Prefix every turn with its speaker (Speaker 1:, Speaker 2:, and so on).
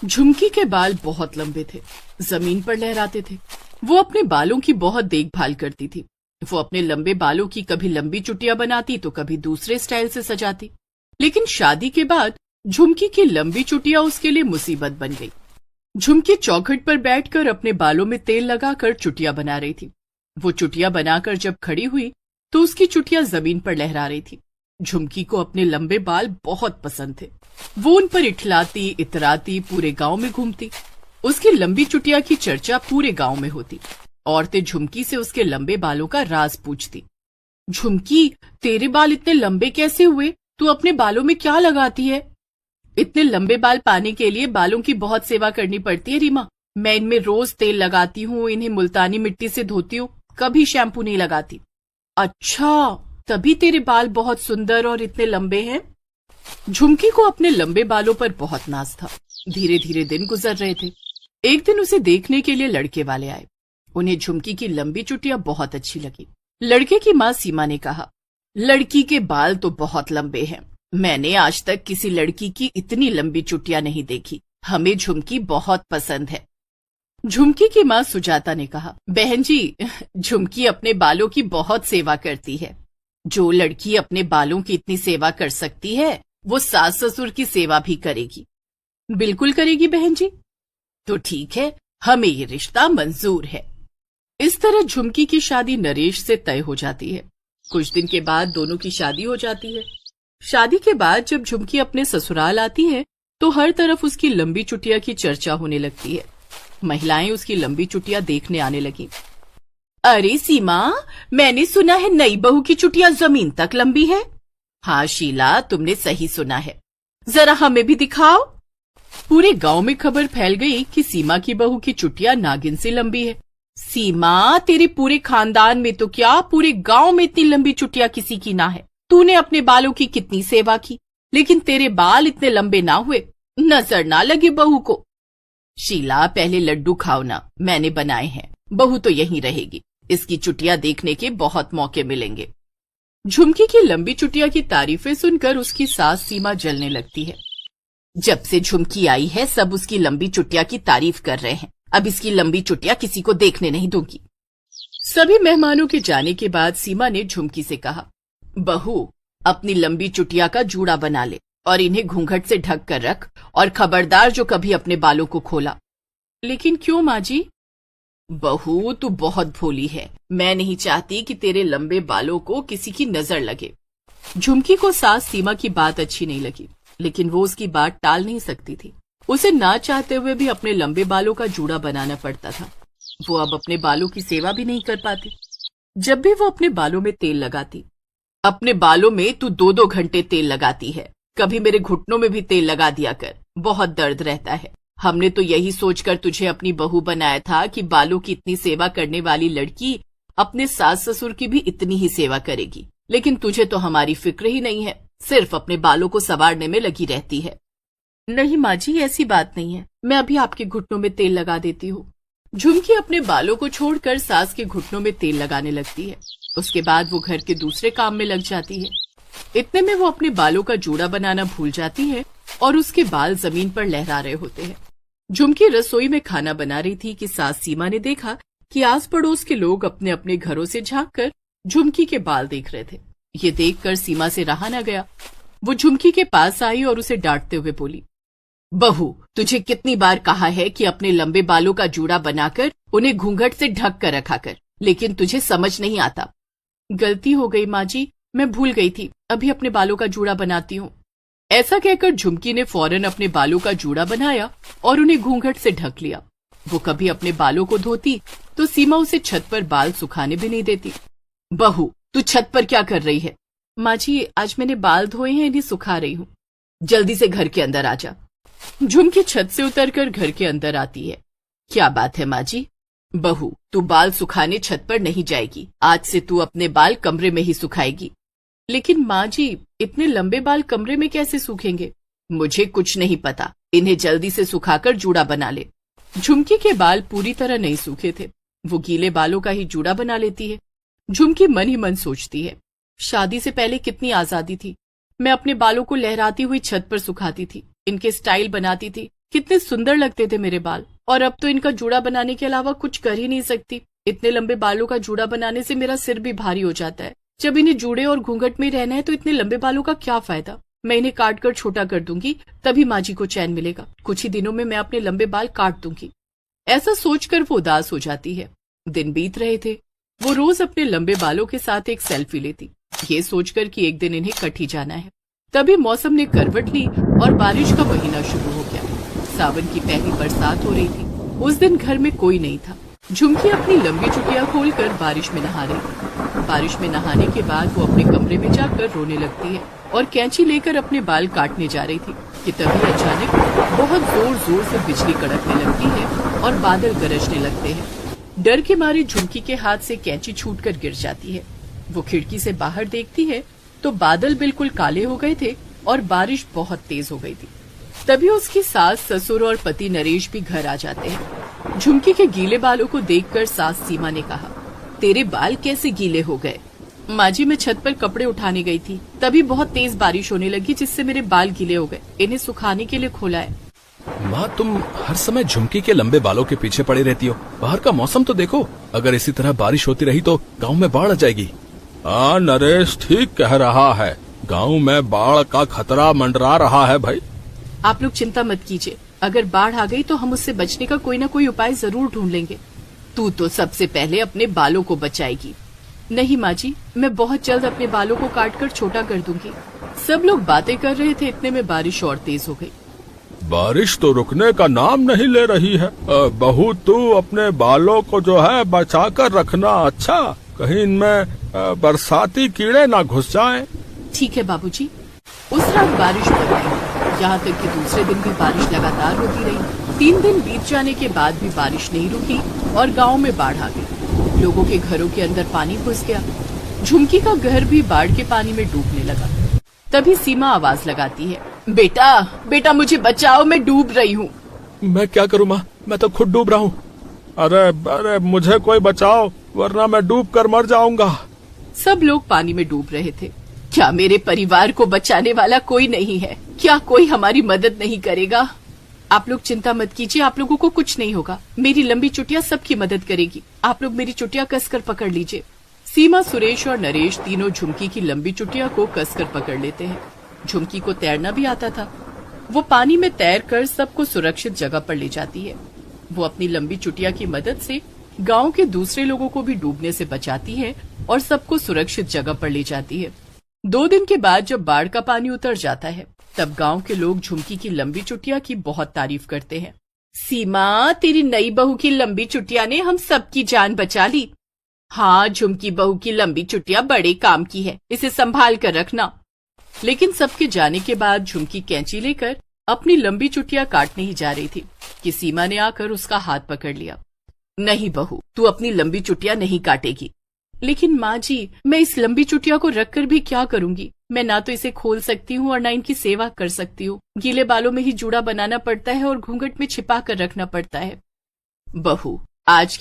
Speaker 1: झुमकी के बाल बहुत लंबे थे, जमीन पर लहराते थे। वो अपने बालों की बहुत देखभाल करती थी। वो अपने लंबे बालों की कभी लंबी चुटियां बनाती तो कभी दूसरे स्टाइल से सजाती। लेकिन शादी के बाद झुमकी की लंबी चुटियां उसके लिए मुसीबत बन गई। झुमकी चौखट पर बैठकर अपने बालों में तेल लगाकर चुटियां बना रही थी। वो चुटियां बनाकर जब खड़ी हुई तो उसकी चुटियां जमीन पर लहरा रही थी। झुमकी को अपने लंबे बाल बहुत पसंद थे। वो उन पर इठलाती इतराती पूरे गांव में घूमती। उसकी लंबी चुटिया की चर्चा पूरे गांव में होती। औरतें झुमकी से उसके लंबे बालों का राज पूछती। झुमकी, तेरे बाल इतने लंबे कैसे हुए? तू अपने बालों में क्या लगाती है? इतने लंबे बाल पाने के लिए बालों की बहुत सेवा करनी पड़ती है रीमा। मैं इनमें रोज तेल लगाती हूँ, इन्हें मुल्तानी मिट्टी से धोती हूँ, कभी शैम्पू नहीं लगाती। अच्छा, तभी तेरे बाल बहुत सुंदर और इतने लंबे हैं। झुमकी को अपने लंबे बालों पर बहुत नाज था। धीरे धीरे दिन गुजर रहे थे। एक दिन उसे देखने के लिए लड़के वाले आए। उन्हें झुमकी की लंबी चुटियां बहुत अच्छी लगी। लड़के की माँ सीमा ने कहा, लड़की के बाल तो बहुत लंबे हैं। मैंने आज तक किसी लड़की की इतनी लंबी चुटियां नहीं देखी। हमें झुमकी बहुत पसंद है। झुमकी की माँ सुजाता ने कहा, बहन जी, झुमकी अपने बालों की बहुत सेवा करती है। जो लड़की अपने बालों की इतनी सेवा कर सकती है वो सास ससुर की सेवा भी करेगी। बिल्कुल करेगी बहन जी। तो ठीक है, हमें ये रिश्ता मंजूर है। इस तरह झुमकी की शादी नरेश से तय हो जाती है। कुछ दिन के बाद दोनों की शादी हो जाती है। शादी के बाद जब झुमकी अपने ससुराल आती है तो हर तरफ उसकी लंबी चुटिया की चर्चा होने लगती है। महिलाएं उसकी लंबी चुटिया देखने आने लगी। अरे सीमा, मैंने सुना है नई बहू की चुटिया जमीन तक लंबी है। हाँ शीला, तुमने सही सुना है। जरा हमें भी दिखाओ। पूरे गांव में खबर फैल गई कि सीमा की बहू की चुटिया नागिन से लंबी है। सीमा, तेरे पूरे खानदान में तो क्या, पूरे गांव में इतनी लंबी चुटिया किसी की ना है। तूने अपने बालों की कितनी सेवा की, लेकिन तेरे बाल इतने लंबे ना हुए। नजर ना लगी बहू को। शीला, पहले लड्डू खाओ ना, मैंने बनाए हैं। बहू तो यहीं रहेगी। इसकी चुटिया देखने के बहुत मौके मिलेंगे। झुमकी की लंबी चुटिया की तारीफें सुनकर उसकी सास सीमा जलने लगती है। जब से झुमकी आई है सब उसकी लंबी चुटिया की तारीफ कर रहे हैं। अब इसकी लंबी चुटिया किसी को देखने नहीं दूंगी। सभी मेहमानों के जाने के बाद सीमा ने झुमकी से कहा, बहू, अपनी लंबी चुटिया का जूड़ा बना ले और इन्हें घूंघट से ढक कर रख, और खबरदार जो कभी अपने बालों को खोला। लेकिन क्यों माँ जी? बहू, तू बहुत भोली है। मैं नहीं चाहती कि तेरे लंबे बालों को किसी की नजर लगे। झुमकी को सास सीमा की बात अच्छी नहीं लगी, लेकिन वो उसकी बात टाल नहीं सकती थी। उसे ना चाहते हुए भी अपने लंबे बालों का जूड़ा बनाना पड़ता था। वो अब अपने बालों की सेवा भी नहीं कर पाती। जब भी वो अपने बालों में तेल लगाती, अपने बालों में तू 2-2 घंटे तेल लगाती है, कभी मेरे घुटनों में भी तेल लगा दिया कर, बहुत दर्द रहता है। हमने तो यही सोचकर तुझे अपनी बहू बनाया था कि बालों की इतनी सेवा करने वाली लड़की अपने सास ससुर की भी इतनी ही सेवा करेगी। लेकिन तुझे तो हमारी फिक्र ही नहीं है, सिर्फ अपने बालों को संवारने में लगी रहती है। नहीं माँ जी, ऐसी बात नहीं है। मैं अभी आपके घुटनों में तेल लगा देती हूँ। झुमकी अपने बालों को छोड़कर सास के घुटनों में तेल लगाने लगती है। उसके बाद वो घर के दूसरे काम में लग जाती है। इतने में वो अपने बालों का जूड़ा बनाना भूल जाती है और उसके बाल जमीन पर लहरा रहे होते हैं। झुमकी रसोई में खाना बना रही थी कि सास सीमा ने देखा कि आस पड़ोस के लोग अपने अपने घरों से झांककर झुमकी के बाल देख रहे थे। ये देखकर सीमा से रहा न गया। वो झुमकी के पास आई और उसे डांटते हुए बोली, बहू, तुझे कितनी बार कहा है कि अपने लंबे बालों का जूड़ा बनाकर उन्हें घूंघट से ढक कर रखा कर, लेकिन तुझे समझ नहीं आता। गलती हो गई माँ जी, मैं भूल गई थी। अभी अपने बालों का जूड़ा बनाती हूँ। ऐसा कहकर झुमकी ने फौरन अपने बालों का जूड़ा बनाया और उन्हें घूंघट से ढक लिया। वो कभी अपने बालों को धोती तो सीमा उसे छत पर बाल सुखाने भी नहीं देती। बहू, तू छत पर क्या कर रही है? माँ जी, आज मैंने बाल धोए हैं, इन्हें सुखा रही हूँ। जल्दी से घर के अंदर आ जा। झुमकी छत से उतरकर घर के अंदर आती है। क्या बात है माँ जी? बहू, तू बाल सुखाने छत पर नहीं जाएगी। आज से तू अपने बाल कमरे में ही सुखाएगी। लेकिन माँ जी, इतने लंबे बाल कमरे में कैसे सूखेंगे? मुझे कुछ नहीं पता। इन्हें जल्दी से सुखाकर जूड़ा बना ले। झुमकी के बाल पूरी तरह नहीं सूखे थे। वो गीले बालों का ही जूड़ा बना लेती है। झुमकी मन ही मन सोचती है, शादी से पहले कितनी आजादी थी। मैं अपने बालों को लहराती हुई छत पर सुखाती थी, इनके स्टाइल बनाती थी कितने सुंदर लगते थे मेरे बाल, और अब तो इनका जूड़ा बनाने के अलावा कुछ कर ही नहीं सकती। इतने लंबे बालों का जूड़ा बनाने से मेरा सिर भी भारी हो जाता है। जब इन्हें जूड़े और घूंघट में रहना है तो इतने लंबे बालों का क्या फायदा। मैं इन्हें काट कर छोटा कर दूंगी, तभी माँ जी को चैन मिलेगा। कुछ ही दिनों में मैं अपने लंबे बाल काट दूंगी। ऐसा सोचकर वो उदास हो जाती है। दिन बीत रहे थे। वो रोज अपने लंबे बालों के साथ एक सेल्फी लेती, ये सोचकर कि एक दिन इन्हें कट ही जाना है। तभी मौसम ने करवट ली और बारिश का महीना शुरू हो गया। सावन की पहली बरसात हो रही थी। उस दिन घर में कोई नहीं था। झुमकी अपनी लंबी चुटिया खोलकर बारिश में नहा रही थी। बारिश में नहाने के बाद वो अपने कमरे में जाकर रोने लगती है और कैंची लेकर अपने बाल काटने जा रही थी कि तभी अचानक बहुत जोर जोर से बिजली कड़कने लगती है और बादल गरजने लगते हैं। डर के मारे झुमकी के हाथ से कैंची छूटकर गिर जाती है। वो खिड़की से बाहर देखती है तो बादल बिल्कुल काले हो गए थे और बारिश बहुत तेज हो गई थी। तभी उसकी सास, ससुर और पति नरेश भी घर आ जाते हैं। झुमकी के गीले बालों को देखकर सास सीमा ने कहा, तेरे बाल कैसे गीले हो गए? माँ जी, मैं छत पर कपड़े उठाने गई थी, तभी बहुत तेज बारिश होने लगी जिससे मेरे बाल गीले हो गए। इन्हें सुखाने के लिए खोला है।
Speaker 2: माँ, तुम हर समय झुमकी के लंबे बालों के पीछे पड़ी रहती हो। बाहर का मौसम तो देखो, अगर इसी तरह बारिश होती रही तो गांव में बाढ़ आ जाएगी।
Speaker 3: हाँ, नरेश ठीक कह रहा है। गांव में बाढ़ का खतरा मंडरा रहा है भाई।
Speaker 1: आप लोग चिंता मत कीजिए, अगर बाढ़ आ गई तो हम उससे बचने का कोई न कोई उपाय जरूर ढूंढ लेंगे। तू तो सबसे पहले अपने बालों को बचाएगी। नहीं माँ जी, मैं बहुत जल्द अपने बालों को काटकर छोटा कर दूंगी। सब लोग बातें कर रहे थे, इतने में बारिश और तेज हो गई।
Speaker 3: बारिश तो रुकने का नाम नहीं ले रही है। बहू, तू अपने बालों को जो है बचा कर रखना। अच्छा, कहीं इनमें बरसाती कीड़े ना घुस जाएं।
Speaker 1: ठीक है बाबूजी। उस रात बारिश पड़ गई। यहाँ तक कि दूसरे दिन भी बारिश लगातार होती रही। 3 दिन बीत जाने के बाद भी बारिश नहीं रुकी और गांव में बाढ़ आ गई। लोगों के घरों के अंदर पानी घुस गया। झुमकी का घर भी बाढ़ के पानी में डूबने लगा। तभी सीमा आवाज लगाती है, बेटा बेटा मुझे बचाओ, मैं डूब रही हूँ।
Speaker 3: मैं क्या करूँ माँ, मैं तो खुद डूब रहा हूँ। अरे मुझे कोई बचाओ, वरना मैं डूब कर मर जाऊंगा।
Speaker 1: सब लोग पानी में डूब रहे थे। क्या मेरे परिवार को बचाने वाला कोई नहीं है? क्या कोई हमारी मदद नहीं करेगा? आप लोग चिंता मत कीजिए, आप लोगों को कुछ नहीं होगा। मेरी लंबी चुटिया सबकी मदद करेगी। आप लोग मेरी चुटिया कसकर पकड़ लीजिए। सीमा, सुरेश और नरेश तीनों झुमकी की लंबी चुटिया को कसकर पकड़ लेते हैं। झुमकी को तैरना भी आता था। वो पानी में तैरकर सबको सुरक्षित जगह पर ले जाती है। वो अपनी लंबी चुटिया की मदद से गांव के दूसरे लोगों को भी डूबने से बचाती है और सबको सुरक्षित जगह पर ले जाती है। 2 दिन के बाद जब बाढ़ का पानी उतर जाता है, तब गांव के लोग झुमकी की लंबी चुटिया की बहुत तारीफ करते हैं। सीमा, तेरी नई बहू की लंबी चुटिया ने हम सबकी जान बचा ली। हाँ, झुमकी बहू की लंबी चुटिया बड़े काम की है, इसे संभाल कर रखना। लेकिन सबके जाने के बाद झुमकी कैंची लेकर अपनी लंबी चुटिया काटने ही जा रही थी कि सीमा ने आकर उसका हाथ पकड़ लिया। नहीं बहू, तू अपनी लंबी चुटिया नहीं काटेगी। लेकिन माँ जी, मैं इस लंबी चुटिया को रखकर भी क्या करूंगी? मैं ना तो इसे खोल सकती हूँ और ना इनकी सेवा कर सकती हूँ। गीले बालों में ही जूड़ा बनाना पड़ता है और घूंघट में छिपा कर रखना पड़ता है। बहू, आज